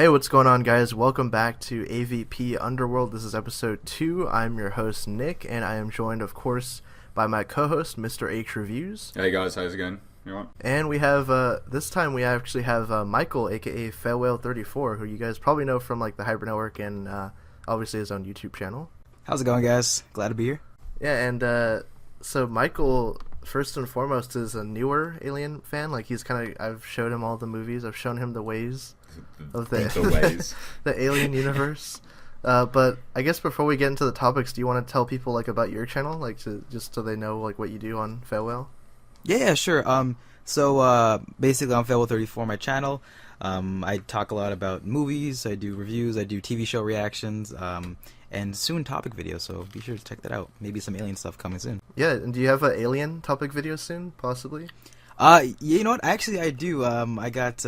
Hey, what's going on, guys? Welcome back to AVP Underworld. This is episode 2. I'm your host, Nick, and I am joined, of course, by my co-host, Mr. H Reviews. Hey guys, how's it going? You all right? And we have, this time we actually have Michael, aka Failwhale34, who you guys probably know from like the Hyper Network and obviously his own YouTube channel. How's it going, guys? Glad to be here. Yeah, and so Michael, first and foremost, is a newer Alien fan. Like, he's kind of, I've showed him all the movies, I've shown him the ways of the ways. the Alien universe. But I guess before we get into the topics, do you want to tell people like about your channel, like just so they know like what you do on Failwhale? Yeah, sure. So basically on Failwhale34, my channel, I talk a lot about movies, I do reviews, I do TV show reactions, and soon topic videos, so be sure to check that out. Maybe some alien stuff coming soon. Yeah, and do you have an alien topic video soon, possibly? You know what? Actually, I do. I got,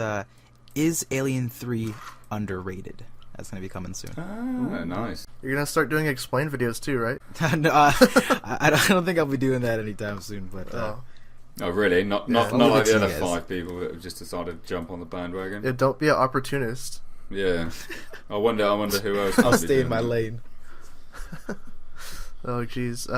is Alien 3 underrated? That's going to be coming soon. Ah, nice. You're going to start doing explain videos too, right? No, I don't think I'll be doing that anytime soon, but... Oh, really? Not like the other 5 people that have just decided to jump on the bandwagon? Yeah, don't be an opportunist. Yeah. I wonder who else... I'll stay in my lane. Oh, jeez.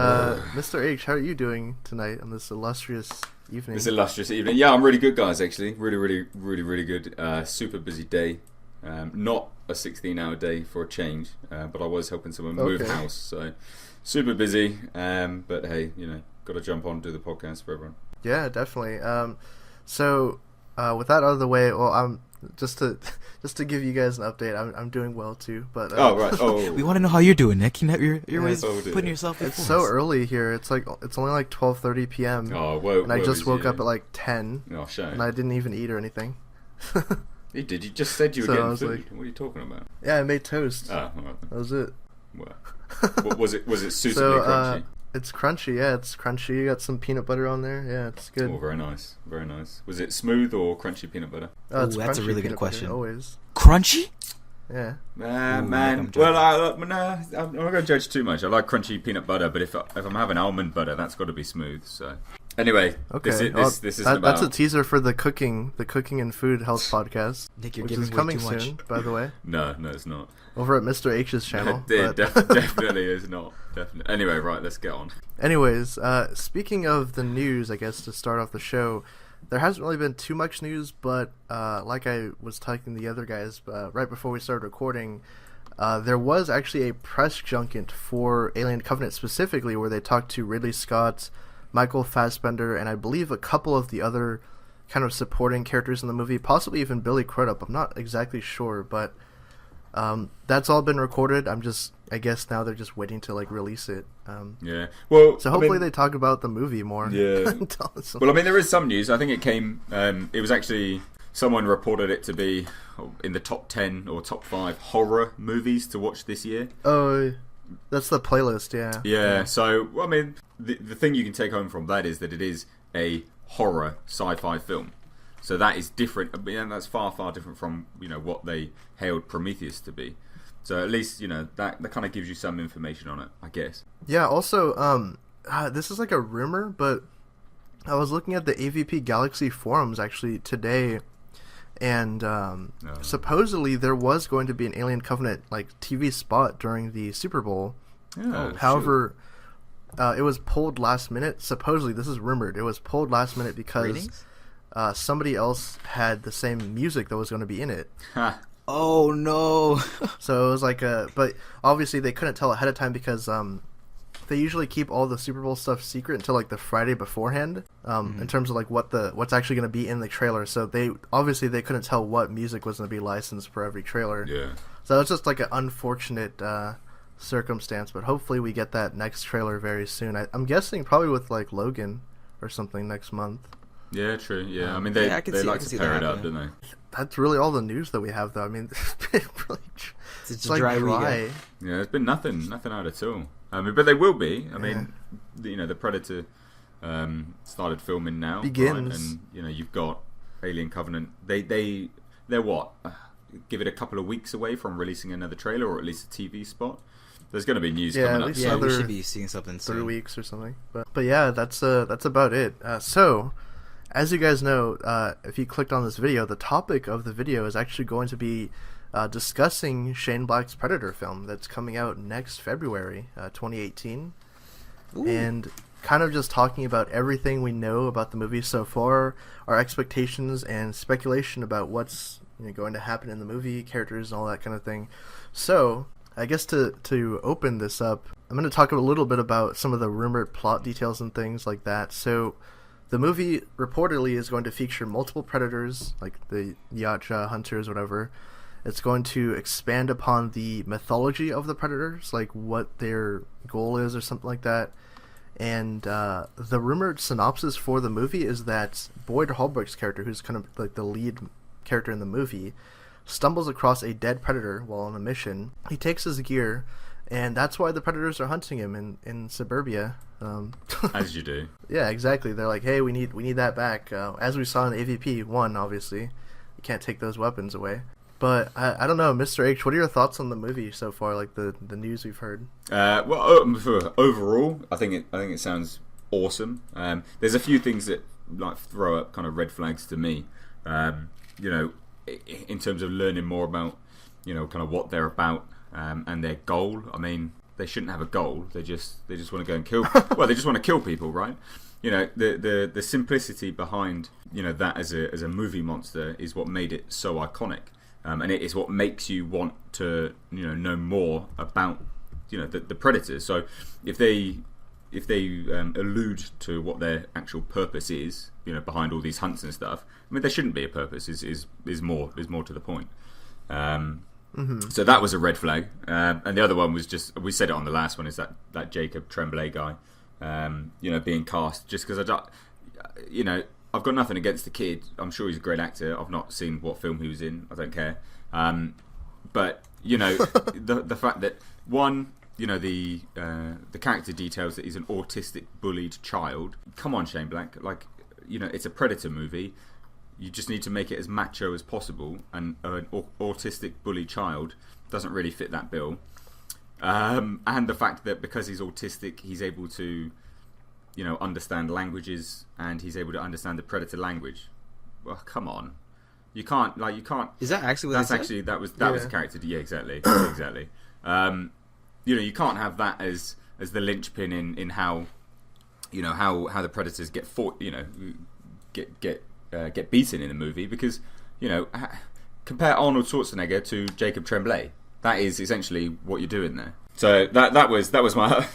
Mr. H, how are you doing tonight on this illustrious evening? This illustrious evening. Yeah, I'm really good, guys, actually. Really good. Super busy day. Not a 16-hour day for a change, but I was helping someone move house, so super busy. But hey, you know, got to jump on and do the podcast for everyone. Yeah, definitely. So with that out of the way, well, I'm just to give you guys an update. I'm doing well too, but oh right. Oh, we want to know how you're doing, Nick. You're always putting yourself before It's so early here. It's only like 12:30 p.m. Oh, whoa, and I just woke up at like 10. Oh, shame. And I didn't even eat or anything. You did. You just said you were getting food. Like, what are you talking about? Yeah, I made toast. Oh, well, that was it. Well, was it suitably crunchy? It's crunchy. Yeah, it's crunchy. You got some peanut butter on there. Yeah, it's good. Oh, very nice. Very nice. Was it smooth or crunchy peanut butter? Oh, that's a really good question. Always. Crunchy? Yeah. Man. Well, I'm not gonna judge too much. I like crunchy peanut butter, but if I'm having almond butter, that's got to be smooth. So. Anyway, okay. This isn't about... That's a teaser for the cooking and food health podcast, Nick, which is coming soon, by the way. No, it's not. Over at Mr. H's channel. It definitely is not. Definitely. Anyway, right, let's get on. Anyways, speaking of the news, I guess to start off the show, there hasn't really been too much news, but like I was talking to the other guys right before we started recording, there was actually a press junket for Alien Covenant specifically, where they talked to Ridley Scott, Michael Fassbender, and I believe a couple of the other kind of supporting characters in the movie, possibly even Billy Crudup. I'm not exactly sure, but that's all been recorded. I guess now they're just waiting to like release it. Yeah. Well, so hopefully they talk about the movie more. Yeah. Well, I mean, there is some news. I think it came. It was actually someone reported it to be in the top 10 or top 5 horror movies to watch this year. Oh. That's the playlist, yeah. Yeah, so, I mean, the thing you can take home from that is that it is a horror sci-fi film. So that is different, I mean, that's far different from, you know, what they hailed Prometheus to be. So at least, you know, that kind of gives you some information on it, I guess. Yeah, also, this is like a rumor, but I was looking at the AVP Galaxy forums actually today, and supposedly there was going to be an Alien Covenant like TV spot during the Super Bowl. However, it was pulled last minute. Supposedly, this is rumored. It was pulled last minute because somebody else had the same music that was going to be in it. Oh no! So it was like but obviously they couldn't tell ahead of time because they usually keep all the Super Bowl stuff secret until like the Friday beforehand, in terms of like what's actually going to be in the trailer. So they couldn't tell what music was going to be licensed for every trailer. Yeah. So it's just like an unfortunate circumstance, but hopefully we get that next trailer very soon. I'm guessing probably with like Logan or something next month. Yeah, true. Yeah, I mean they like to pair it up, don't they? That's really all the news that we have, though. I mean, it's like dry. Yeah, there's been nothing out at all. I mean, but they will be. I mean, you know, the Predator started filming now, begins, right? And you know, you've got Alien Covenant. They're what? Give it a couple of weeks away from releasing another trailer or at least a TV spot. There's going to be news coming up. Yeah, we should be seeing something soon. 3 weeks or something. But yeah, that's about it. So, as you guys know, if you clicked on this video, the topic of the video is actually going to be discussing Shane Black's Predator film that's coming out next February, 2018. Ooh. And kind of just talking about everything we know about the movie so far, our expectations and speculation about what's going to happen in the movie, characters and all that kind of thing. So, I guess to open this up, I'm going to talk a little bit about some of the rumored plot details and things like that. So, the movie reportedly is going to feature multiple predators, like the Yacha hunters, whatever. It's going to expand upon the mythology of the predators, like what their goal is or something like that. And the rumored synopsis for the movie is that Boyd Holbrook's character, who's kind of like the lead character in the movie, stumbles across a dead predator while on a mission. He takes his gear, and that's why the predators are hunting him in suburbia. As you do. Yeah, exactly. They're like, hey, we need that back. As we saw in AVP 1, obviously. You can't take those weapons away. But I don't know, Mr. H, what are your thoughts on the movie so far, like the news we've heard? Overall, I think it sounds awesome. There's a few things that like throw up kind of red flags to me. In terms of learning more about, kind of what they're about and their goal. I mean, they shouldn't have a goal. They just want to go and kill. Well, they just want to kill people, right? The simplicity behind that as a movie monster is what made it so iconic. And it is what makes you want to know more about the predators. So if they allude to what their actual purpose is, behind all these hunts and stuff, I mean, there shouldn't be a purpose. Is more to the point. So that was a red flag. And the other one was just, we said it on the last one, is that Jacob Tremblay guy, being cast just because I've got nothing against the kid. I'm sure he's a great actor. I've not seen what film he was in. I don't care. But the fact that one, the character details that he's an autistic, bullied child. Come on, Shane Black. Like, it's a Predator movie. You just need to make it as macho as possible. And an autistic, bullied child doesn't really fit that bill. And the fact that because he's autistic, he's able to understand languages, and he's able to understand the Predator language. Well, come on, you can't. Is that actually what that was the character? Yeah, exactly. You can't have that as the linchpin in how how the Predators get fought. Get beaten in a movie, because compare Arnold Schwarzenegger to Jacob Tremblay. That is essentially what you're doing there. So that was my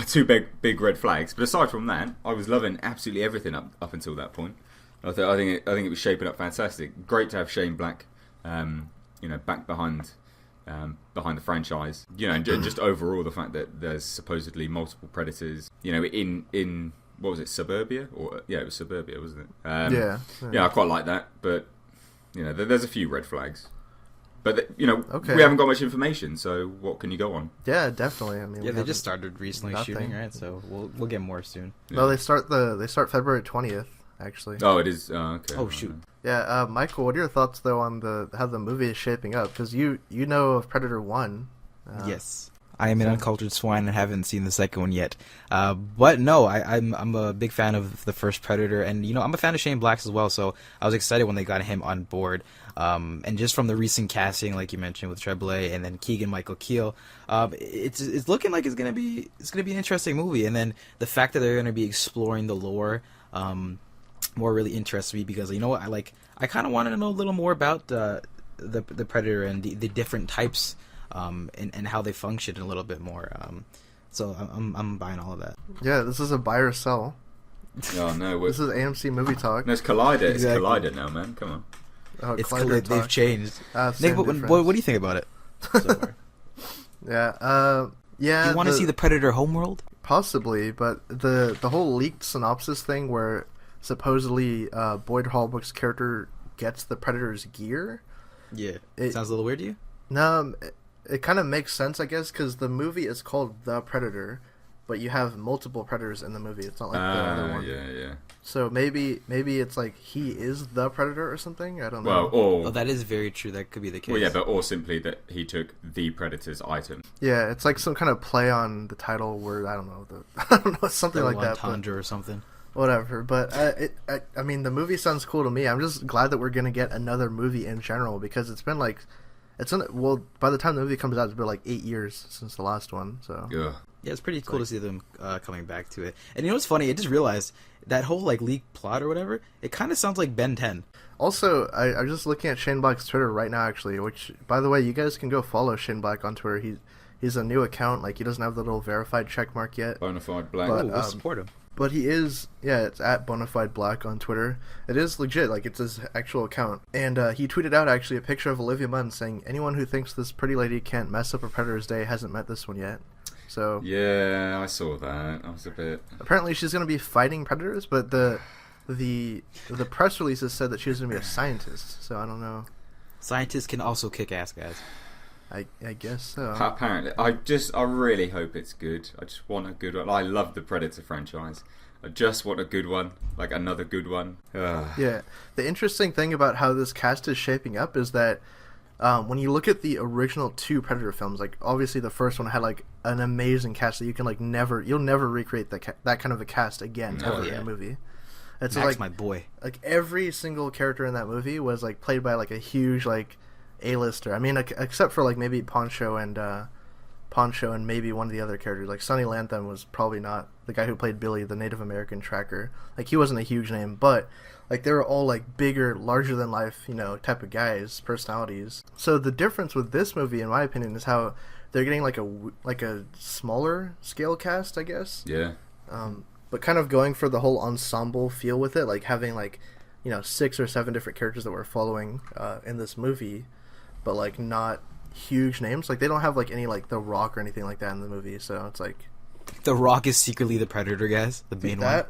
two big red flags. But aside from that, I was loving absolutely everything up until that point. I think it was shaping up fantastic. Great to have Shane Black, back behind the franchise. And just overall the fact that there's supposedly multiple predators. In what was it, Suburbia? It was Suburbia, wasn't it? Yeah, I quite like that. But there's a few red flags. But we haven't got much information, so what can you go on? Yeah, definitely. I mean, they just started recently shooting, right? So we'll get more soon. Yeah. No, they start February 20th, actually. Oh, it is. Okay. Oh, shoot. Yeah, Michael, what are your thoughts though on how the movie is shaping up? Because you know of Predator 1. Yes. I am an uncultured swine and haven't seen the second one yet. But no, I'm a big fan of the first Predator, and I'm a fan of Shane Black's as well. So I was excited when they got him on board. And just from the recent casting, like you mentioned with Tremblay and then Keegan-Michael Keel, it's looking like it's gonna be an interesting movie. And then the fact that they're gonna be exploring the lore, more really interests me, because I kind of wanted to know a little more about the Predator and the different types. And how they function a little bit more. So I'm buying all of that. Yeah, this is a buy or sell. Oh no, this is AMC Movie Talk. No, it's Collider. Exactly. It's Collider now, man. Come on. Oh, it's they've changed. Nick, what do you think about it so far? Yeah. Do you want to see the Predator Homeworld? Possibly, but the whole leaked synopsis thing where supposedly Boyd Holbrook's character gets the Predator's gear. Yeah, it sounds a little weird to you. No. It kind of makes sense, I guess, because the movie is called The Predator, but you have multiple predators in the movie. It's not like the other one. Yeah. So maybe it's like he is the Predator or something. I don't know. That is very true. That could be the case. Well, yeah, or simply that he took the Predator's item. Yeah, it's like some kind of play on the title word. I don't know. Something like that. Entendre or something. Whatever, but I mean, the movie sounds cool to me. I'm just glad that we're gonna get another movie in general, because it's been like Well, by the time the movie comes out, it's been like 8 years since the last one. So Yeah. Yeah, it's pretty cool to see them coming back to it. And you know what's funny? I just realized that whole like leak plot or whatever. It kind of sounds like Ben 10. Also, I'm just looking at Shane Black's Twitter right now, actually. Which, by the way, you guys can go follow Shane Black on Twitter. He's a new account. Like, he doesn't have the little verified check mark yet. Bonafide Black. But, We'll support him. But he is, it's at Bonafide Black on Twitter. It is legit, like, it's his actual account. And he tweeted out, actually, a picture of Olivia Munn saying, anyone who thinks this pretty lady can't mess up a Predator's day hasn't met this one yet. So Yeah, I saw that. I was a bit... apparently she's going to be fighting Predators, but the press releases said that she was going to be a scientist, so I don't know. Scientists can also kick ass, guys. I guess so. Apparently. I really hope it's good. I just want a good one. I love the Predator franchise. I just want a good one. Like, another good one. Ugh. Yeah. The interesting thing about how this cast is shaping up is that when you look at the original 2 Predator films, like, obviously the first one had, like, an amazing cast that you can, like, you'll never recreate that kind of a cast again, ever in a movie. It's Max, like, my boy. Like, every single character in that movie was, like, played by, like, a huge, like, A-lister. I mean, except for, like, maybe Poncho and maybe one of the other characters. Like, Sonny Lantham was probably not the guy who played Billy, the Native American tracker. Like, he wasn't a huge name, but, like, they were all, like, bigger, larger-than-life, type of guys, personalities. So the difference with this movie, in my opinion, is how they're getting, like a smaller scale cast, I guess. Yeah. But kind of going for the whole ensemble feel with it, like having, like, 6 or 7 different characters that we're following in this movie, but, like, not huge names. Like, they don't have, like, any, like, The Rock or anything like that in the movie, so it's like... The Rock is secretly the Predator, guys. The main one.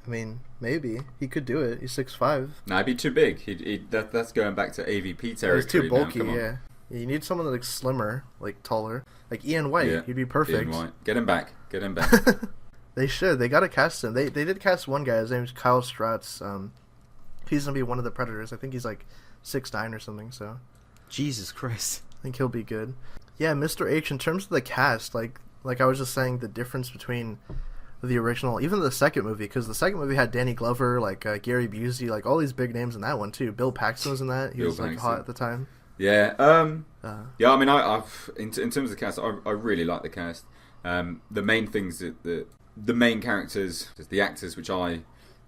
I mean, maybe. He could do it. He's 6'5". No, he'd be too big. That's going back to AVP territory. He's too bulky, now. Come on. yeah. You need someone that's, like, slimmer, like, taller. Like Ian White, Yeah. he'd be perfect. Ian White. Get him back. They should. They gotta cast him. They did cast one guy. His name's Kyle Stratz. He's gonna be one of the Predators. I think he's like 6'9" or something. So Jesus Christ. I think he'll be good. Yeah, Mr. H. In terms of the cast, like I was just saying, the difference between the original, even the second movie, because the second movie had Danny Glover, like Gary Busey, like all these big names in that one too. Bill Paxton was in that. He was like hot at the time. Yeah. Yeah. I mean, I've in terms of the cast, I really like the cast. The main things that the main characters, the actors, which I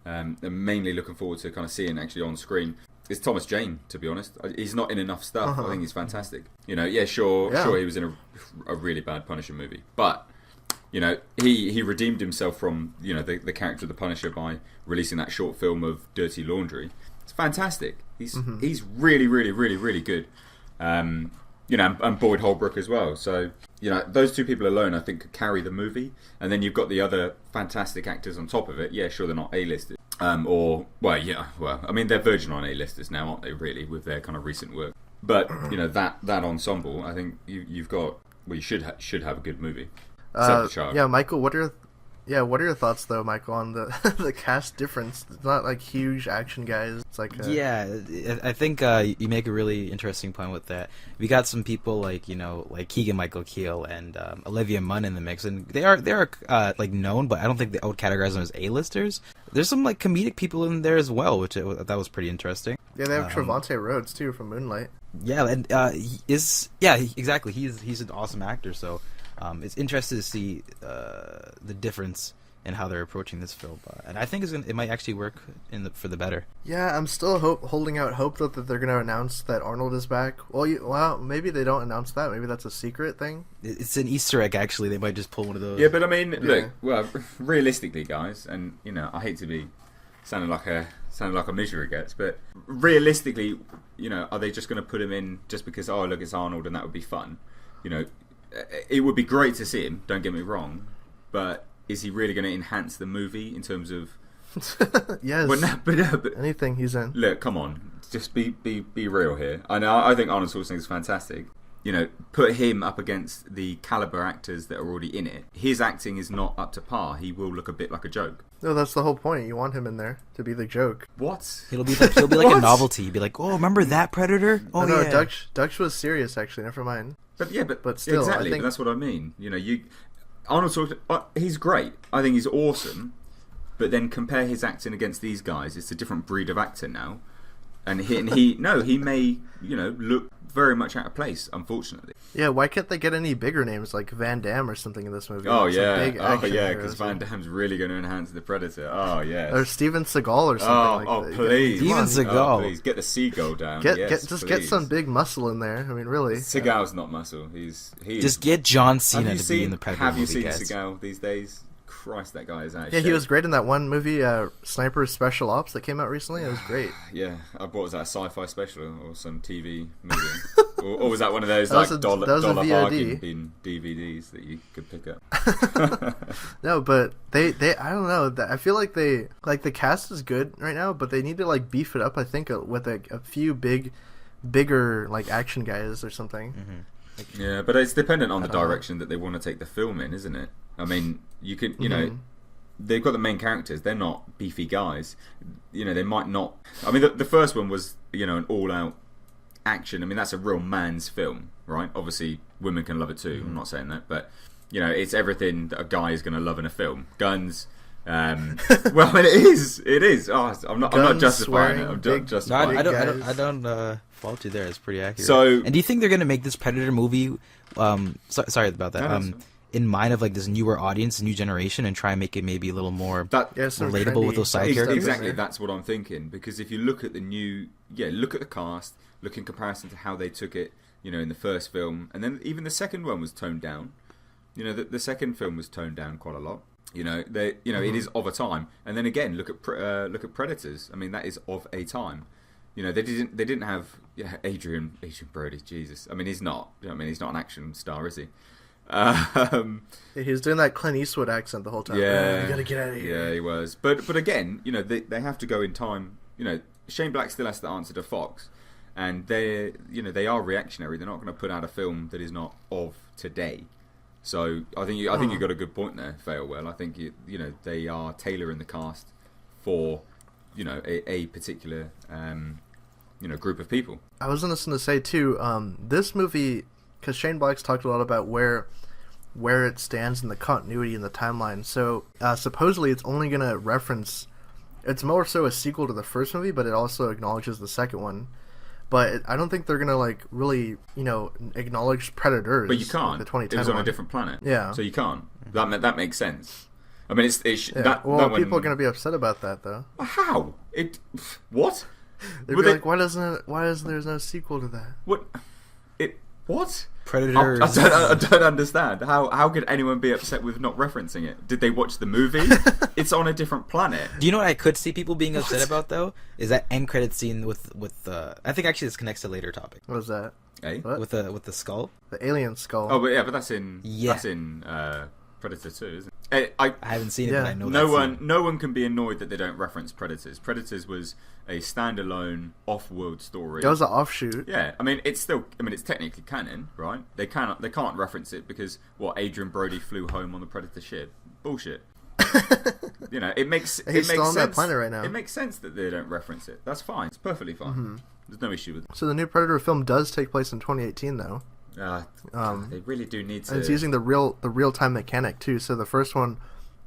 am mainly looking forward to kind of seeing actually on screen, is Thomas Jane. To be honest, he's not in enough stuff. I think he's fantastic. Sure, he was in a really bad Punisher movie, but he redeemed himself from the character of the Punisher by releasing that short film of Dirty Laundry. It's fantastic. He's really, really, really, really good. And Boyd Holbrook as well. So those two people alone, I think, could carry the movie. And then you've got the other fantastic actors on top of it. Yeah, sure, they're not A-listers. I mean, they're verging on A-listers now, aren't they? Really, with their kind of recent work. But that ensemble, I think you've got. Well, you should have a good movie. Yeah, Michael, what are your thoughts though, Michael, on the the cast difference? It's not like huge action guys. It's like I think you make a really interesting point with that. We got some people like Keegan-Michael Keel and Olivia Munn in the mix, and they are like known, but I don't think I would categorize them as A-listers. There's some like comedic people in there as well, which that was pretty interesting. Yeah, they have Trevante Rhodes too from Moonlight. Yeah, and exactly. He's an awesome actor, so it's interesting to see the difference in how they're approaching this film, and I think it might actually work for the better. Yeah, I'm still holding out hope that they're going to announce that Arnold is back. Well, maybe they don't announce that. Maybe that's a secret thing. It's an Easter egg, actually. They might just pull one of those. Yeah, but I mean, look, well, realistically, guys, and I hate to be sounding like a misery gets, but realistically, are they just going to put him in just because look, it's Arnold and that would be fun? It would be great to see him. Don't get me wrong, but is he really going to enhance the movie in terms of? Yes. But anything he's in. Look, come on, just be real here. I think Arnold Schwarzenegger is fantastic. Put him up against the caliber actors that are already in it. His acting is not up to par. He will look a bit like a joke. No, that's the whole point. You want him in there to be the joke. What? He'll be like a novelty. He'll be like, oh, remember that Predator? Oh, no, yeah. Dutch was serious, actually. Never mind. But still, exactly. I think... But that's what I mean. Arnold Schwarzenegger, he's great. I think he's awesome. But then compare his acting against these guys. It's a different breed of actor now. and he may look very much out of place, unfortunately. Yeah, why can't they get any bigger names like Van Damme or something in this movie? Oh Like some yeah, big action because heroes. Van Damme's really going to enhance the Predator. Oh yeah, Or Steven Seagal or something like that. Please, Come on, Steven Seagal. Oh, please get the seagull down. Get Please. some big muscle in there. I mean, really. Seagal's not muscle. Just get John Cena to be in the Predator Have you movie, seen guys. Seagal these days? Christ, that guy is out of Yeah, he shape. was great in that one movie, Sniper Special Ops, that came out recently. It was great. Yeah, what was that, a sci-fi special or some TV movie? or was that one of those That was like a- dollar that was a dollar VOD. bargain bin DVDs that you could pick up? No, but they I don't know. I feel like the cast is good right now, but they need to like beef it up. I think with a few bigger like action guys or something. Mm-hmm. Yeah, but it's dependent on the I don't know. direction that they want to take the film in, isn't it? I mean, you can, know, they've got the main characters. They're not beefy guys. They might not. I mean, the first one was, an all-out action. I mean, that's a real man's film, right? Obviously, women can love it too. I'm not saying that, but it's everything that a guy is going to love in a film. Guns. Well, I mean, it is. Oh, I'm not justifying it. I'm big- justifying. No, it. I don't fault you there. It's pretty accurate. So- and do you think they're gonna make this Predator movie? Sorry about that. No, that's fine. In mind of like this newer audience, new generation, and try and make it maybe a little more Yeah, some relatable trendy- with those side Ex- characters. Exactly, that's what I'm thinking. Because if you look at look at the cast, look in comparison to how they took it, in the first film, and then even the second one was toned down. The second film was toned down quite a lot. It is of a time. And then again, look at Predators. I mean, that is of a time. They didn't have Adrian Brody. Jesus, I mean, he's not. He's not an action star, is he? He was doing that Clint Eastwood accent the whole time. Yeah, You gotta get out of here. Yeah, he was. But again, they have to go in time. Shane Black still has to answer to Fox, and they are reactionary. They're not going to put out a film that is not of today. So I think you've got a good point there, Failwell. I think they are tailoring the cast for a particular group of people. I was just going to say too, this movie, because Shane Black's talked a lot about where it stands in the continuity in the timeline. So supposedly it's only going to reference. It's more so a sequel to the first movie, but it also acknowledges the second one. But I don't think they're gonna like really, acknowledge Predators. But you can't. The 2010 It was on a one. different planet. Yeah. So you can't. That makes sense. I mean, Yeah. that People are one, gonna be upset about that though. How? What? They'd Were be they- like, why is there's no sequel to that? What? What? Predators. I don't understand. How could anyone be upset with not referencing it? Did they watch the movie? It's on a different planet. Do you know what I could see people being upset about though? Is that end credit scene with I think actually this connects to a later topic What was that? Eh? What? with the skull. The alien skull. Oh, but that's in Yeah. Predator 2, isn't it? I I haven't seen it, Yeah. but I know no one can be annoyed that they don't reference Predators. Predators was a standalone off-world story. That was an offshoot. Yeah, it's technically canon, right? They can't reference it because Adrian Brody flew home on the Predator ship. Bullshit. It makes He's still on sense. that planet right now. It makes sense that they don't reference it. That's fine. It's perfectly fine. Mm-hmm. There's no issue with it. So the new Predator film does take place in 2018 though. They really do need to. And it's using the real time mechanic too. So the first one,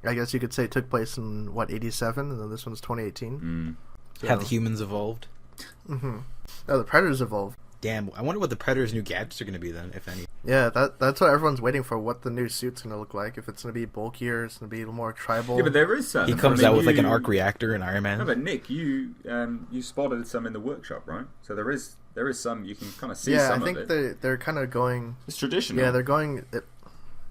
I guess you could say, took place in 87, and then this one's 2018. So, Have the humans evolved? oh, the Predators evolved. Damn, I wonder what the Predator's new gadgets are going to be then, if any. Yeah, that's what everyone's waiting for. What the new suit's gonna look like? If it's gonna be bulkier, it's gonna be a little more tribal. Yeah, but there is some. He comes out with like an arc reactor in Iron Man. No, but Nick, you spotted some in the workshop, right? So there is some. You can kind of see yeah, some I think of it. they're kind of going. It's traditional. Yeah, they're going. It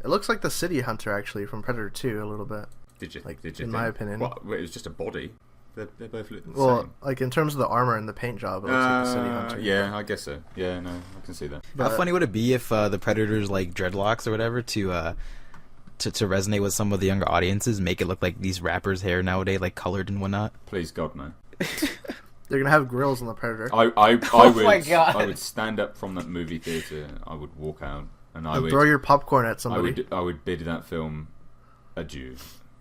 looks like the City Hunter actually from Predator 2 a little bit. Did you like, in in my opinion. What? Wait, it was just a body. They both look the Well, same. like in terms of the armor and the paint job, it looks like the City Hunter. Yeah, I guess so. Yeah, no, I can see that. How But- funny would it be if the Predators like dreadlocks or whatever to resonate with some of the younger audiences, make it look like these rappers' hair nowadays, like colored and whatnot? Please, God, no. They're gonna have grills on the Predator. I would my God. I would stand up from that movie theater. I would walk out and I And would throw your popcorn at somebody. I would bid that film adieu.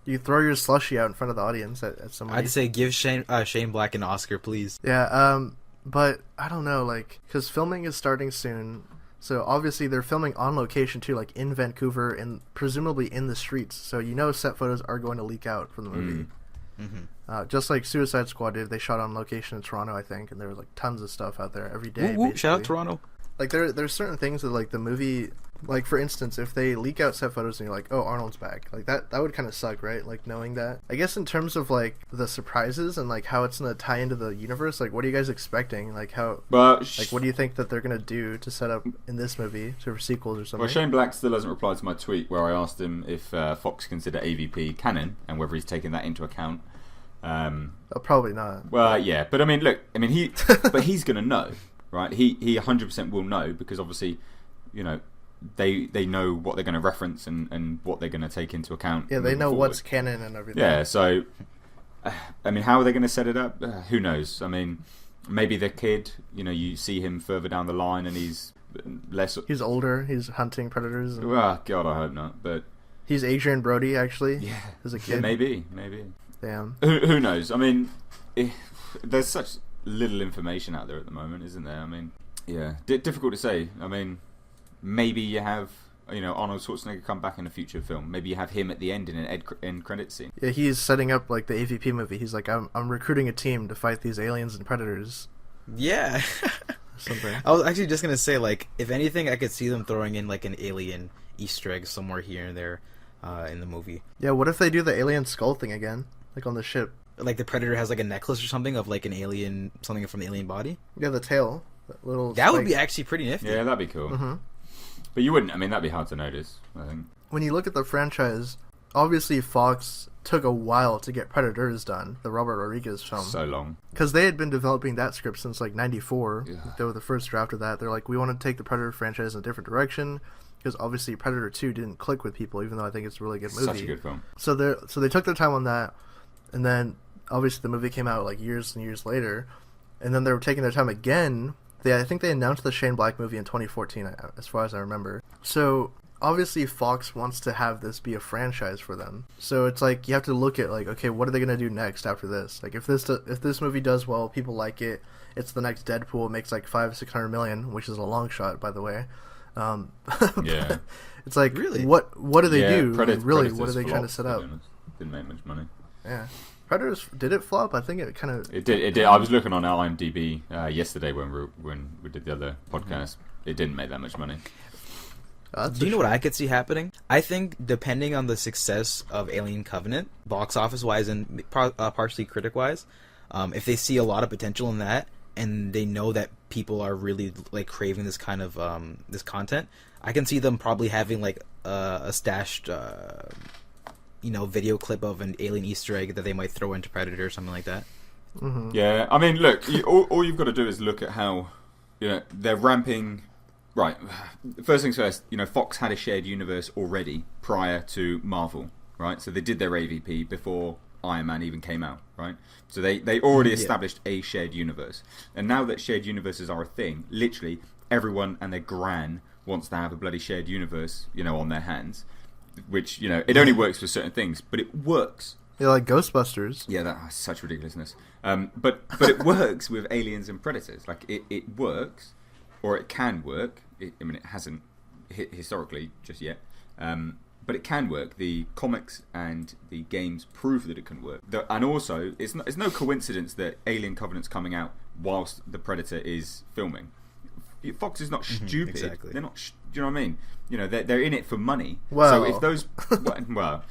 You throw your slushy out in front of the audience at somebody. I'd say give Shane Black an Oscar, please. Yeah, but I don't know, like, because filming is starting soon, so obviously they're filming on location too, like in Vancouver and presumably in the streets. So set photos are going to leak out from the movie. Just like Suicide Squad did, they shot on location in Toronto, I think, and there was like tons of stuff out there every day. Woo, woo, shout out Toronto. Like there's certain things that like the movie, like for instance, if they leak out set photos and you're like, oh, Arnold's back, like that would kind of suck, right? Like knowing that. I guess in terms of like the surprises and like how it's gonna tie into the universe, like what are you guys expecting? Like how, like what do you think that they're gonna do to set up in this movie for sequels or something? Well, Shane Black still hasn't replied to my tweet where I asked him if Fox consider AVP canon and whether he's taken that into account. Probably not. Well, yeah, but I mean, look, I mean but he's gonna know. Right, he 100% will know because obviously, you know, they know what they're going to reference and what they're going to take into account. Yeah, they know what's canon and everything. Yeah, so I mean, how are they going to set it up? Who knows? I mean, maybe the kid, you know, you see him further down the line and he's less. He's older. He's hunting predators. Well, God, I hope not. But he's Adrian Brody, actually. Yeah, as a kid. Yeah, maybe. Damn. Who knows? I mean, there's such little information out there at the moment, isn't there? I mean, yeah, difficult to say. I mean, maybe you have, you know, Arnold Schwarzenegger come back in a future film. Maybe you have him at the end in an end credit scene. Yeah, he's setting up like the AVP movie. He's like, I'm recruiting a team to fight these aliens and predators. Yeah. Something. I was actually just gonna say, like, if anything, I could see them throwing in like an alien Easter egg somewhere here and there in the movie. Yeah, what if they do the alien skull thing again, like on the ship? Like the Predator has like a necklace or something of like an alien, something from the alien body. Yeah, the tail, that little. That spike. would be actually pretty nifty. Yeah, that'd be cool. Mm-hmm. But you wouldn't. I mean, that'd be hard to notice, I think. When you look at the franchise, obviously Fox took a while to get Predators done, the Robert Rodriguez film. So long. Because they had been developing that script since like '94. Yeah. They were the first draft of that. They're like, we want to take the Predator franchise in a different direction. Because obviously Predator 2 didn't click with people, even though I think it's a really good movie. Such a good film. So they took their time on that, and then obviously the movie came out like years and years later, and then they were taking their time again. I think they announced the Shane Black movie in 2014, as far as I remember. So obviously Fox wants to have this be a franchise for them. So it's like you have to look at like, okay, what are they gonna do next after this? Like if this movie does well, people like it, it's the next Deadpool. It makes like $500-600 million, which is a long shot, by the way. Yeah. It's like, really? What do they do? Predators what are they trying to set up? Didn't make much money. Yeah. Predators, did it flop? I think it kind of... It did. I was looking on IMDb yesterday when we did the other podcast. It didn't make that much money. Do you know what I could see happening? I think depending on the success of Alien Covenant, box office wise and partially critic wise, if they see a lot of potential in that and they know that people are really like craving this kind of this content, I can see them probably having like a stashed video clip of an alien Easter egg that they might throw into Predator or something like that. Mm-hmm. Yeah, I mean, look, all you've got to do is look at how they're ramping. Right, first things first, Fox had a shared universe already prior to Marvel, right? So they did their AVP before Iron Man even came out, right? So they already established a shared universe. And now that shared universes are a thing, literally everyone and their gran wants to have a bloody shared universe, on their hands, which, it only works for certain things, but it works. Yeah, like Ghostbusters. Yeah, that's such ridiculousness. But it works with aliens and predators. Like, it works, or it can work. It hasn't hit historically just yet. But it can work. The comics and the games prove that it can work. And also, it's no coincidence that Alien Covenant's coming out whilst the Predator is filming. Fox is not stupid. Exactly. They're not. Do you know what I mean? They're in it for money. Well. So if those, well,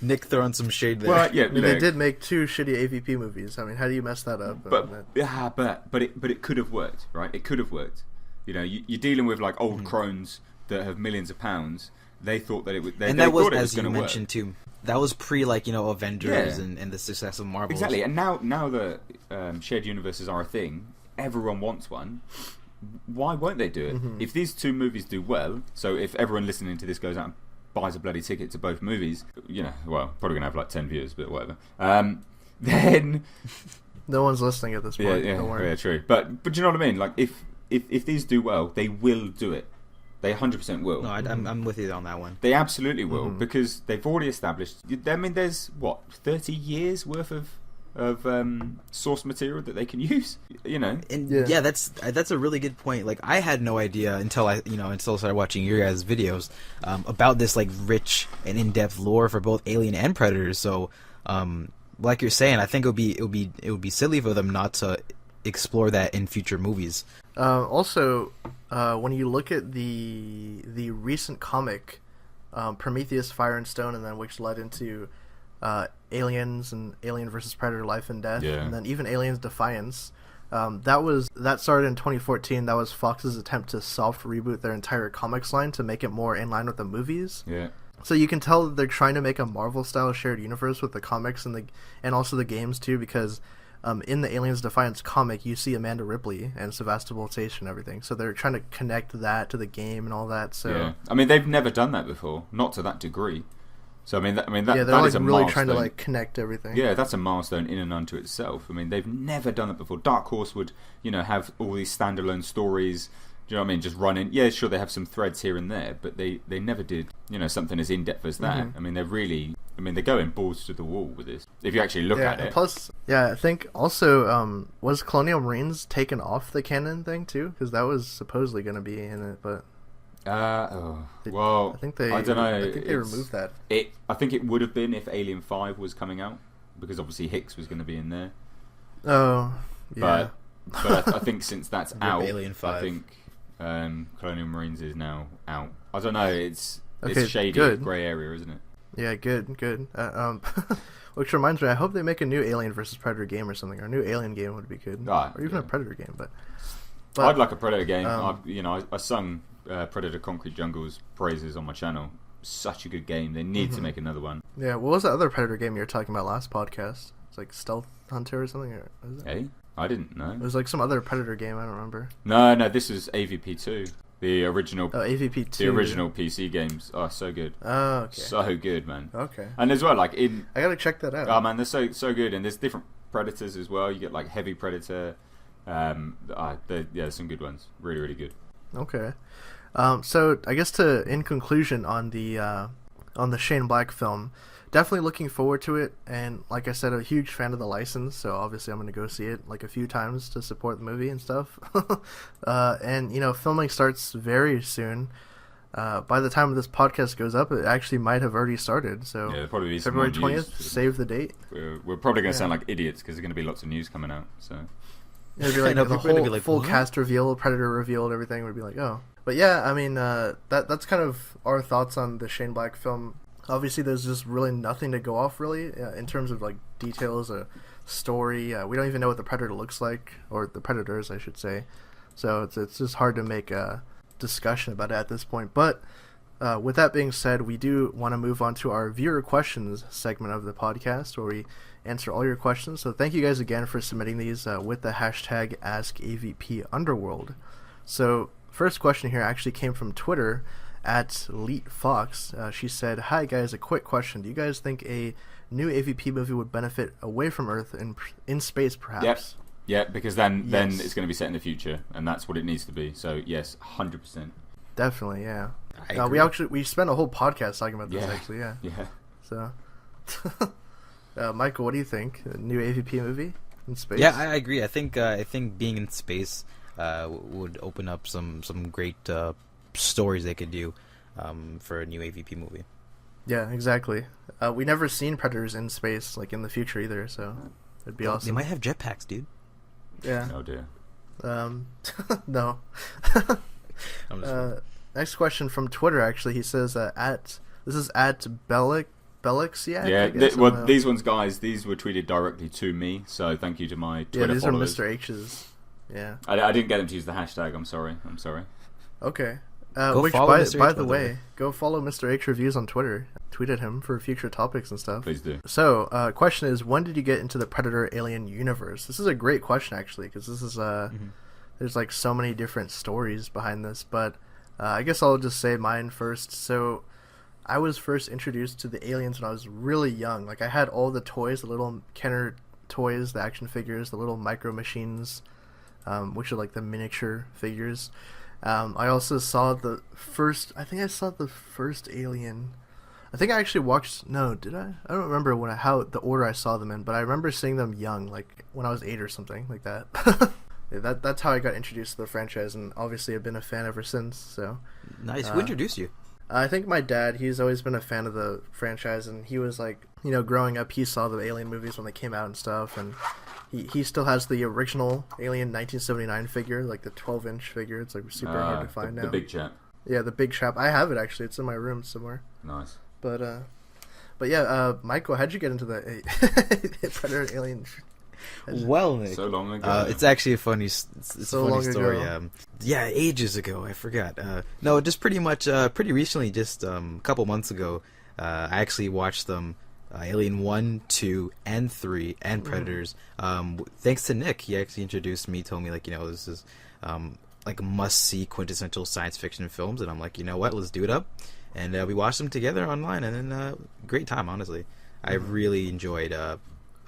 Nick throwing some shade there. well, yeah, They did make 2 shitty AVP movies. I mean, how do you mess that up? But it could have worked, right? It could have worked. You're dealing with like old crones that have millions of pounds. They thought that it would. And that was, as you mentioned too, that was pre Avengers and the success of Marvel. Exactly, and now the shared universes are a thing. Everyone wants one. Why won't they do it? Mm-hmm. If these 2 movies do well, so if everyone listening to this goes out and buys a bloody ticket to both movies, probably gonna have like 10 views, but whatever. Then no one's listening at this point. Don't worry. Yeah, true. But you know what I mean? Like if these do well, they will do it. They 100% will. No, I'm with you on that one. They absolutely will, because they've already established. I mean, there's 30 years worth of source material that they can use. And that's a really good point. Like, I had no idea until I started watching your guys' videos about this like rich and in-depth lore for both Alien and Predators. So Like you're saying, I think it would be silly for them not to explore that in future movies. Also, when you look at the recent comic, Prometheus, Fire and Stone, and then which led into Aliens and Alien versus Predator: Life and Death, Yeah. and then even Aliens: Defiance. That started in 2014. That was Fox's attempt to soft reboot their entire comics line to make it more in line with the movies. Yeah. So you can tell that they're trying to make a Marvel-style shared universe with the comics and also the games too, because in the Aliens Defiance comic, you see Amanda Ripley and Sevastopol Station and everything. So they're trying to connect that to the game and all that. So Yeah. I mean, they've never done that before, not to that degree. So yeah, that they're that like is a really milestone. trying to like connect everything. Yeah, that's a milestone in and unto itself. I mean, they've never done it before. Dark Horse would, have all these standalone stories. Do you know what I mean? Just running. Yeah, sure, they have some threads here and there, but they never did, something as in depth as that. Mm-hmm. I mean, they're going balls to the wall with this. If you actually look at and it. plus, I think also was Colonial Marines taken off the canon thing too, because that was supposedly going to be in it, but well, I think they. I don't know. I think they removed that. I think it would have been if Alien 5 was coming out, because obviously Hicks was going to be in there. Oh, yeah. But I think since that's out, Alien 5. I think Colonial Marines is now out. I don't know. It's Okay, shady, good. grey area, isn't it? Yeah, good. Which reminds me, I hope they make a new Alien versus Predator game or something. Or a new Alien game would be good, or even a Predator game. But I'd like a Predator game. I sung Predator Concrete Jungle's praises on my channel. Such a good game. They need to make another one. yeah, what was the other Predator game you were talking about last podcast? It's like Stealth Hunter or something. Or is it? Hey, I didn't know. It was like some other Predator game. I don't remember. No, this is AVP 2. The original. Oh, AVP 2. The original PC games are so good. Oh, okay. So good, man. Okay. And as well, I gotta check that out. Oh man, they're so good, and there's different Predators as well. You get like Heavy Predator. There's some good ones. Really, really good. Okay. So I guess in conclusion on the Shane Black film, definitely looking forward to it, and like I said, a huge fan of the license, so obviously I'm going to go see it like a few times to support the movie and stuff. And filming starts very soon. By the time this podcast goes up, it actually might have already started. So yeah, probably be some February more news. 20th, save the date. We're probably going to sound like idiots because there's going to be lots of news coming out. So it'd be like know, the people are gonna whole be like, full "What?" cast reveal, Predator reveal, and everything would be like, oh. But yeah, I mean, that's kind of our thoughts on the Shane Black film. Obviously, there's just really nothing to go off, really, in terms of like details, story. We don't even know what the Predator looks like, or the Predators, I should say. So it's just hard to make a discussion about it at this point. But with that being said, we do want to move on to our viewer questions segment of the podcast, where we answer all your questions. So thank you guys again for submitting these with the hashtag AskAVPUnderworld. So first question here actually came from Twitter at Leet Fox. She said, "Hi guys, a quick question. Do you guys think a new AVP movie would benefit away from Earth in space, perhaps?" Yep. Yeah, because then Yes. it's going to be set in the future, and that's what it needs to be. So yes, 100%. Definitely, yeah. I agree. We spent a whole podcast talking about this, Yeah. actually, yeah. Yeah. So, Michael, what do you think? A new AVP movie in space? Yeah, I agree. I think being in space would open up some great stories they could do for a new AVP movie. Yeah, exactly. We never seen Predators in space, like in the future either, so it'd be awesome. They might have jetpacks, dude. Yeah. Oh dear. No. I'm just Next question from Twitter, actually. He says, this is at Bellixiac, Yeah. I guess. These ones, guys, these were tweeted directly to me. So thank you to my Twitter these followers. are Mr. H's. Yeah. I didn't get them to use the hashtag. I'm sorry. Okay. Go Which, follow by Mr. H, the by the way, way. go follow Mr. H Reviews on Twitter. Tweet at him for future topics and stuff. Please do. So, question is, when did you get into the Predator Alien universe? This is a great question, actually, because this is there's like so many different stories behind this. But I guess I'll just say mine first. So, I was first introduced to the aliens when I was really young. Like, I had all the toys, the little Kenner toys, the action figures, the little micro machines, which are like the miniature figures. I also saw the first Alien. I think I actually watched. No, did I? I don't remember how the order I saw them in, but I remember seeing them young, like when I was 8 or something like that. Yeah, that's how I got introduced to the franchise, and obviously I've been a fan ever since. So nice. Who introduced you? I think my dad, he's always been a fan of the franchise, and he was like, growing up, he saw the Alien movies when they came out and stuff, and he still has the original Alien 1979 figure, like the 12-inch figure. It's like super hard to find now. The big chap. Yeah, the big chap. I have it actually. It's in my room somewhere. Nice. But yeah, Michael, how'd you get into the Predator Alien? Well, Nick, so long ago. it's actually a funny, it's So a funny long story. ago. Yeah, ages ago. I forgot. No, just pretty much, pretty recently, just a couple months ago. I actually watched them, Alien 1, 2, and 3, and Predators. Thanks to Nick, he actually introduced me, told me like, this is like must-see quintessential science fiction films, and I'm like, you know what, let's do it up. And we watched them together online, and then great time, honestly. I really enjoyed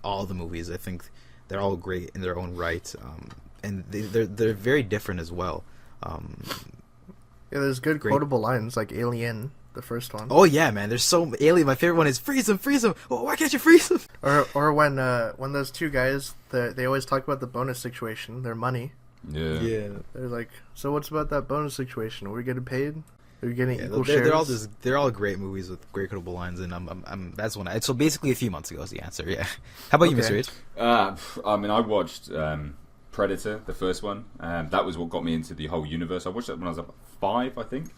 all the movies. I think they're all great in their own right, and they're very different as well. Yeah, there's good Great. quotable lines like Alien, the first one. Oh yeah, man! There's so Alien. My favorite one is freeze him. Oh, why can't you freeze him? Or when those two guys, they always talk about the bonus situation, their money. Yeah. They're like, so what's about that bonus situation? Are we getting paid? Are we getting equal shares? they're all great movies with great quotable lines, and I'm that's one. So basically, a few months ago is the answer. Yeah. How about you, Mr. H? I mean, I watched Predator, the first one. That was what got me into the whole universe. I watched that when I was about 5, I think.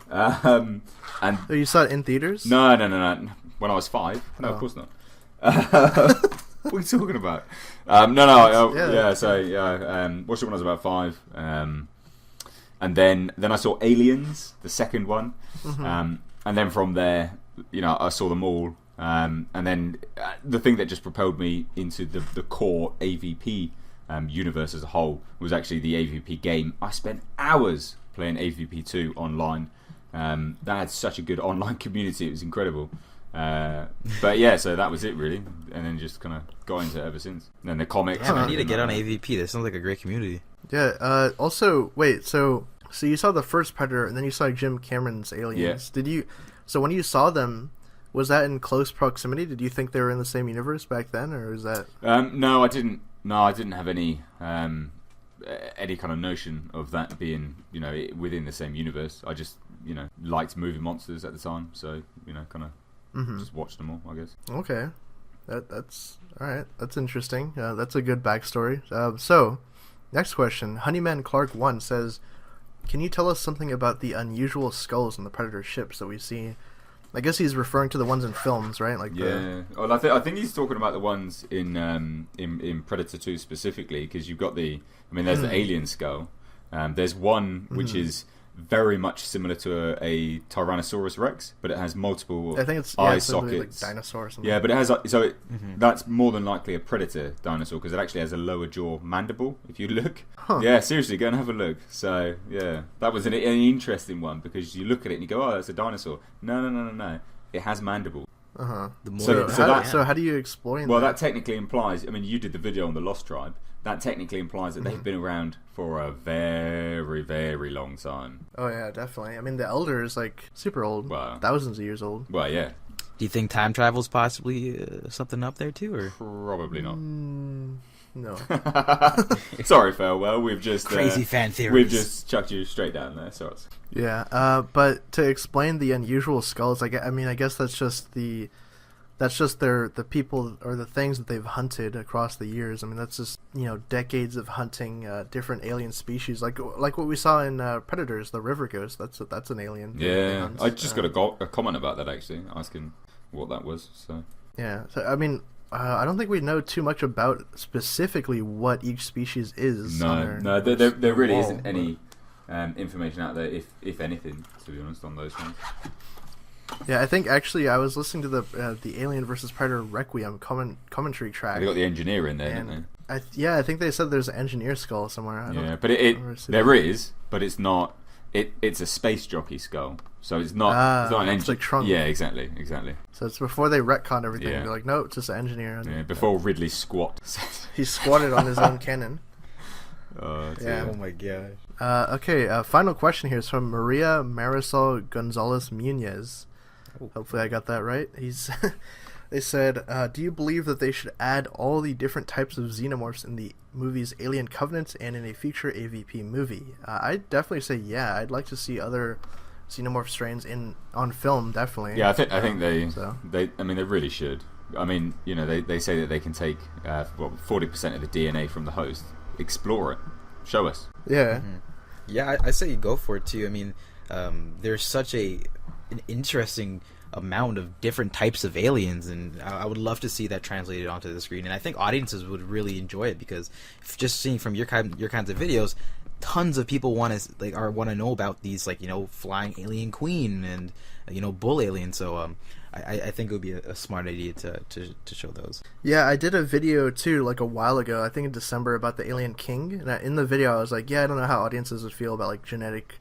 And Oh, you saw it in theaters? no. When I was 5? No, Oh. of course not. What are you talking about? Watched it when I was about 5. And then I saw Aliens, the second one, and then from there, I saw them all. And then the thing that just propelled me into the core AVP universe as a whole was actually the AVP game. I spent hours playing AVP 2 online. That had such a good online community; it was incredible. But yeah, so that was it really, and then just kind of got into it ever since. And then the comics. Yeah, I need to and get on that. AVP. That sounds like a great community. Yeah. Also, wait. So you saw the first Predator, and then you saw Jim Cameron's Aliens. Yeah. Did you? So when you saw them, was that in close proximity? Did you think they were in the same universe back then, or is that? No, I didn't. No, I didn't have any kind of notion of that being within the same universe. I just liked movie monsters at the time, so kind of just watched them all, I guess. Okay, that's all right. That's interesting. That's a good backstory. So, next question. Honeyman Clark 1 says, "Can you tell us something about the unusual skulls in the Predator ships that we see?" I guess he's referring to the ones in films, right? Like Well, I think he's talking about the ones in Predator 2 specifically, because you've got there's the alien skull. There's one which is very much similar to a Tyrannosaurus Rex, but it has multiple I think it's eye something sockets. like dinosaur or something. Yeah, but it has that's more than likely a predator dinosaur, because it actually has a lower jaw mandible. If you look, yeah, seriously, go and have a look. So yeah, that was an interesting one, because you look at it and you go, oh, that's a dinosaur. No, it has mandible. So how do you explain? Well, that technically implies. I mean, you did the video on the Lost Tribe. That technically implies that they've been around for a very, very long time. Oh yeah, definitely. I mean, the Elder is like super old, Wow. thousands of years old. Well, yeah, Do you think time travel's possibly something up there too, or probably not. No. Sorry, Phil. Well, we've just crazy fan theories? We've just chucked you straight down there. So it's... Yeah, but to explain the unusual skulls, I guess that's just the people or the things that they've hunted across the years. I mean, that's just decades of hunting different alien species, like what we saw in Predators, the river ghost. That's an alien. Yeah, I just got a comment about that actually, asking what that was. So yeah, so I mean, I don't think we know too much about specifically what each species is. No, there really isn't any information out there, if anything, to be honest, on those ones. Yeah, I think actually I was listening to the Alien vs Predator Requiem commentary track. They got the engineer in there, didn't they? I think they said there's an engineer skull somewhere. But there is, but it's not. It's a space jockey skull, so it's not. It's not an engine. It's like Trunk. Yeah, exactly. So it's before they retcon everything. Yeah. They're like, no, it's just an engineer. yeah, before Ridley squat. He squatted on his own cannon. Yeah. Oh my gosh. Okay, final question here is from Maria Marisol Gonzalez Munez. Hopefully I got that right. They said, do you believe that they should add all the different types of xenomorphs in the movies Alien Covenant and in a future AVP movie? I'd definitely say yeah. I'd like to see other xenomorph strains on film, definitely. Yeah, I think so. they really should. I mean, you know, they say that they can take 40% of the DNA from the host. Explore it. Show us. Yeah. Mm-hmm. Yeah, I say go for it too. I mean, there's such an interesting amount of different types of aliens, and I would love to see that translated onto the screen. And I think audiences would really enjoy it, because just seeing from your kinds of videos, tons of people want to know about these, like, you know, flying alien queen and, you know, bull alien. So I think it would be a smart idea to show those. Yeah, I did a video too, like a while ago, I think in December, about the alien king. And in the video, I was like, yeah, I don't know how audiences would feel about like genetic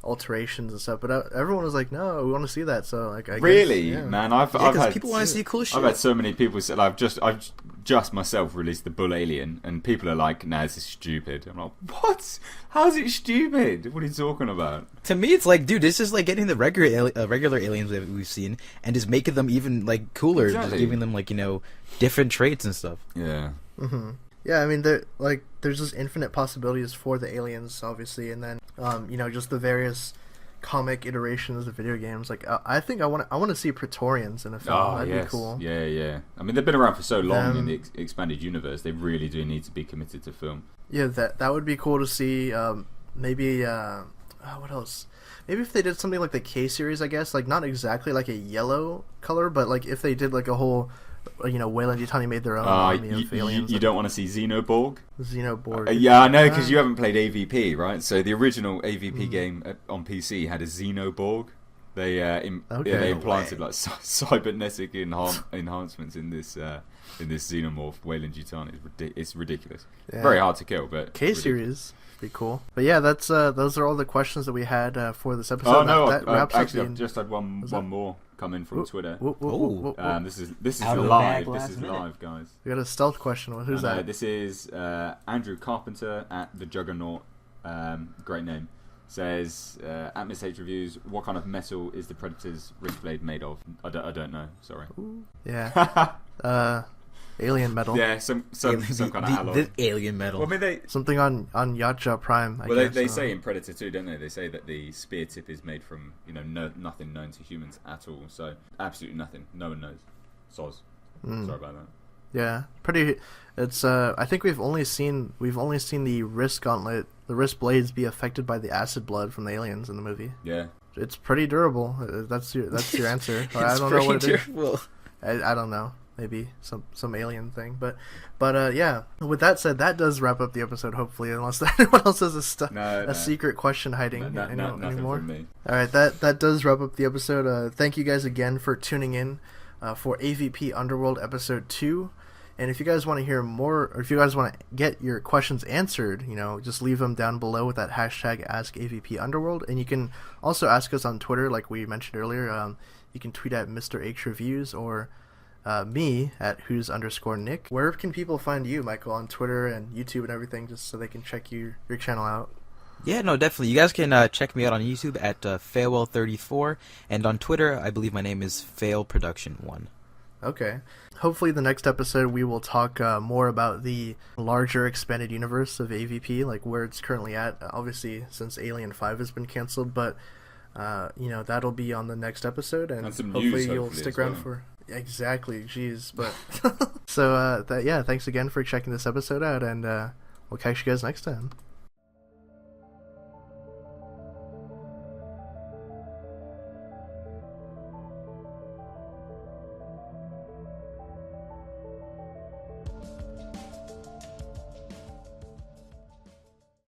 alterations and stuff, but everyone was like, no, we want to see that. So like, I really guess, yeah. Man, I've had people want to see cool shit. I've had so many people say, I've just myself released the bull alien, and people are like, nah, this is stupid. I'm like, what? How's it stupid? What are you talking about? To me, it's like, dude, it's just like getting the regular aliens that we've seen and just making them even like cooler, Exactly. just giving them, like, you know, different traits and stuff. Yeah. Mm-hmm. Yeah, I mean, there's just infinite possibilities for the aliens, obviously, and then you know, just the various comic iterations of video games. Like, I think I want to see Praetorians in a film. Oh, That'd yes. be cool. Yeah. I mean, they've been around for so long in the expanded universe. They really do need to be committed to film. Yeah, that would be cool to see. Maybe what else? Maybe if they did something like the K series, I guess, like not exactly like a yellow color, but like if they did like a whole, you know, Wayland Yutani made their own army of aliens. You don't want to see Xenoborg? Xenoborg. Yeah, I know, because you haven't played AVP, right? So the original AVP game on PC had a Xenoborg. They they implanted like cybernetic enhancements in this xenomorph Wayland Yutani. It's ridiculous. Yeah. Very hard to kill, but K series be cool. But yeah, that's those are all the questions that we had for this episode. Oh no! That wraps up actually, I've just had one more come in from Twitter. This is Out of the live. bag This last is minute. live, guys. We got a stealth question. Who's that? This is Andrew Carpenter at the Juggernaut. Great name. Says at Miss H Reviews, what kind of metal is the Predator's wrist blade made of? I don't know. Sorry. Yeah. Alien metal. Yeah, some kind of alloy. The alien metal. Well, I mean, Something on Yacha Prime. I Well, guess, they say in Predator 2, don't they? They say that the spear tip is made from, you know, nothing known to humans at all. So absolutely nothing. No one knows. Soz. Sorry about that. Yeah, pretty. It's I think we've only seen the wrist gauntlet, the wrist blades be affected by the acid blood from the aliens in the movie. Yeah. It's pretty durable. That's your answer. I don't know what it is. I don't know. Maybe some alien thing, but yeah. With that said, that does wrap up the episode. Hopefully, unless anyone else has a secret question hiding Nothing anymore. from me. All right, that does wrap up the episode. Thank you guys again for tuning in for AVP Underworld episode 2. And if you guys want to hear more, or if you guys want to get your questions answered, you know, just leave them down below with that hashtag #AVPUnderworld. And you can also ask us on Twitter, like we mentioned earlier. You can tweet at Mr. H Reviews or me at who's_Nick. Where can people find you, Michael, on Twitter and YouTube and everything, just so they can check your channel out? Yeah, no, definitely. You guys can check me out on YouTube at Failwell34, and on Twitter, I believe my name is FailProduction1. Okay. Hopefully the next episode we will talk more about the larger expanded universe of AVP, like where it's currently at, obviously since Alien 5 has been canceled, but you know, that'll be on the next episode, and hopefully you'll stick around for... Exactly, jeez, but... So, yeah, thanks again for checking this episode out, and we'll catch you guys next time.